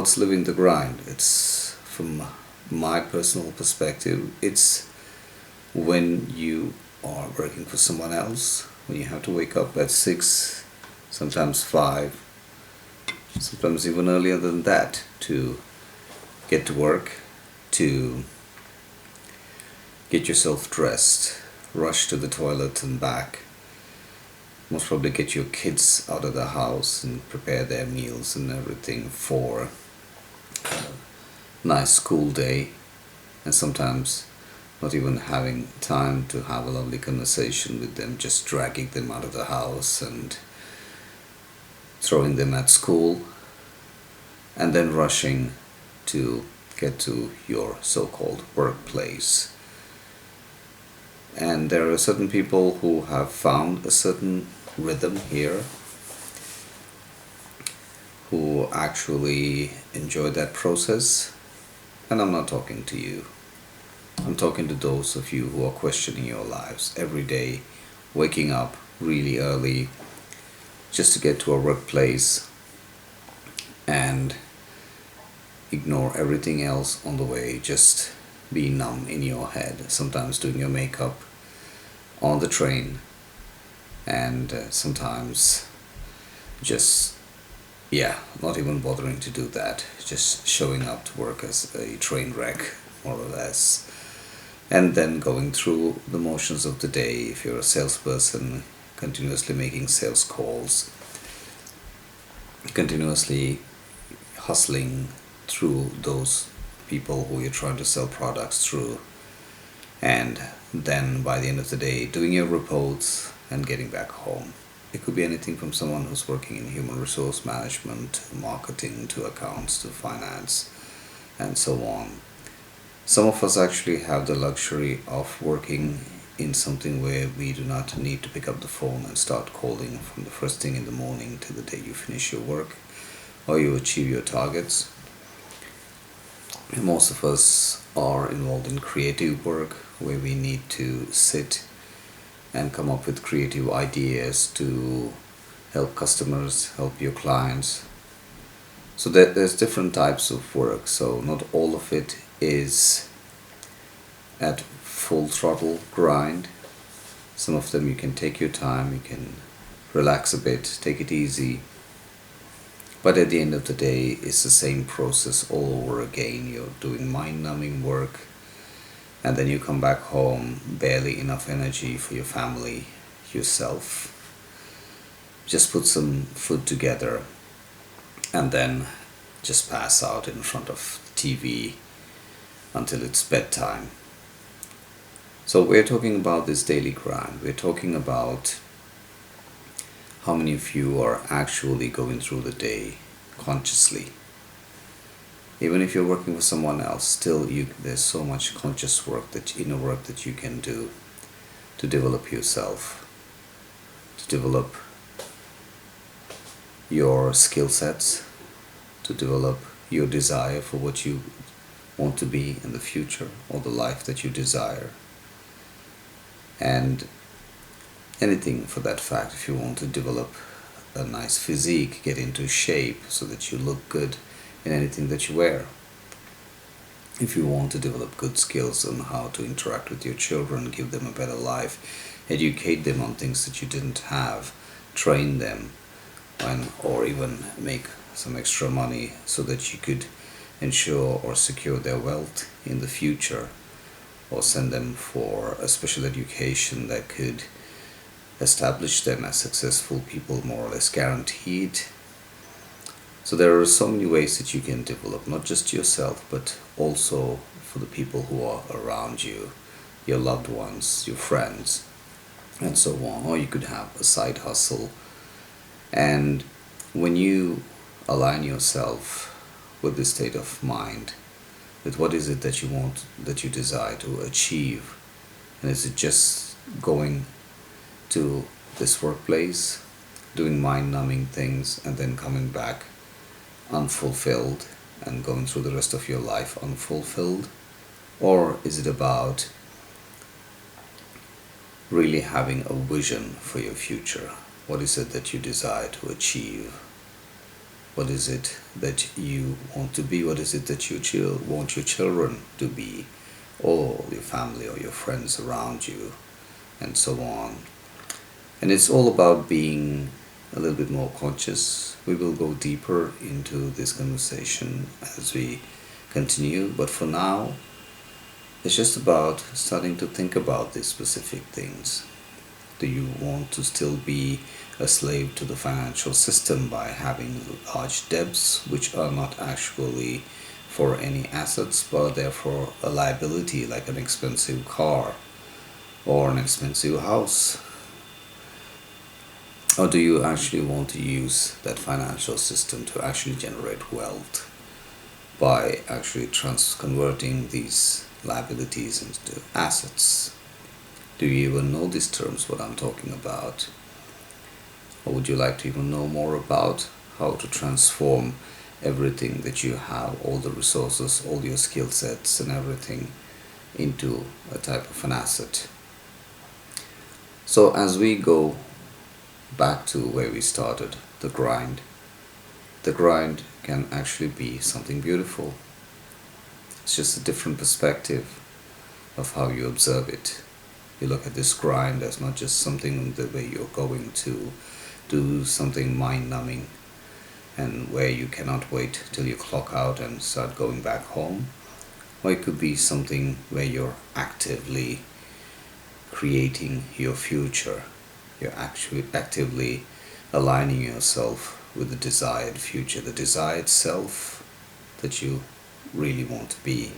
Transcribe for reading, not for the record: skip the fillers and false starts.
what's living the grind? It's, from my personal perspective, it's when you are working for someone else, when you have to wake up at 6, sometimes 5, sometimes even earlier than that, to get to work, to get yourself dressed, rush to the toilet and back, most probably get your kids out of the house and prepare their meals and everything for a nice school day, and sometimes not even having time to have a lovely conversation with them, just dragging them out of the house and throwing them at school, and then rushing to get to your so-called workplace. And there are certain people who have found a certain rhythm here, who actually enjoy that process. And I'm not talking to you. I'm talking to those of you who are questioning your lives every day, waking up really early just to get to a workplace and ignore everything else on the way, just be numb in your head, sometimes doing your makeup on the train, and sometimes just, not even bothering to do that, just showing up to work as a train wreck, more or less, and then going through the motions of the day. If you're a salesperson, continuously making sales calls, continuously hustling through those people who you're trying to sell products through, and then by the end of the day doing your reports and getting back home. It could be anything from someone who's working in human resource management, marketing, to accounts, to finance, and so on. Some of us actually have the luxury of working in something where we do not need to pick up the phone and start calling from the first thing in the morning till the day you finish your work or you achieve your targets. Most of us are involved in creative work where we need to sit and come up with creative ideas to help customers, help your clients. So there's different types of work, so not all of it is at full throttle grind. Some of them you can take your time, you can relax a bit, take it easy. But at the end of the day, it's the same process all over again. You're doing mind-numbing work, and then you come back home, barely enough energy for your family, yourself. Just put some food together, and then just pass out in front of the TV until it's bedtime. So we're talking about this daily grind. We're talking about how many of you are actually going through the day consciously. Even if you're working for someone else, still there's so much conscious work, inner work that you can do to develop yourself, to develop your skill sets, to develop your desire for what you want to be in the future, or the life that you desire. And anything for that fact, if you want to develop a nice physique, get into shape so that you look good in anything that you wear. If you want to develop good skills on how to interact with your children, give them a better life, educate them on things that you didn't have, train them, or even make some extra money so that you could ensure or secure their wealth in the future, or send them for a special education that could establish them as successful people, more or less guaranteed. So there are so many ways that you can develop, not just yourself, but also for the people who are around you, your loved ones, your friends, and so on. Or you could have a side hustle. And when you align yourself with this state of mind, with what is it that you want, that you desire to achieve, and is it just going to this workplace, doing mind-numbing things, and then coming back unfulfilled and going through the rest of your life unfulfilled? Or is it about really having a vision for your future? What is it that you desire to achieve? What is it that you want to be? What is it that you want your children to be, or your family or your friends around you, and so on. And it's all about being a little bit more conscious. We will go deeper into this conversation as we continue, but for now, it's just about starting to think about these specific things. Do you want to still be a slave to the financial system by having large debts which are not actually for any assets but therefore a liability, like an expensive car or an expensive house? Or do you actually want to use that financial system to actually generate wealth by actually converting these liabilities into assets? Do you even know these terms, what I'm talking about? Or would you like to even know more about how to transform everything that you have, all the resources, all your skill sets and everything, into a type of an asset? So as we go back to where we started, the grind can actually be something beautiful. It's just a different perspective of how you observe it. You look at this grind as not just something the way you're going to do something mind-numbing and where you cannot wait till you clock out and start going back home, or it could be something where you're actively creating your future. You're actually actively aligning yourself with the desired future, the desired self that you really want to be.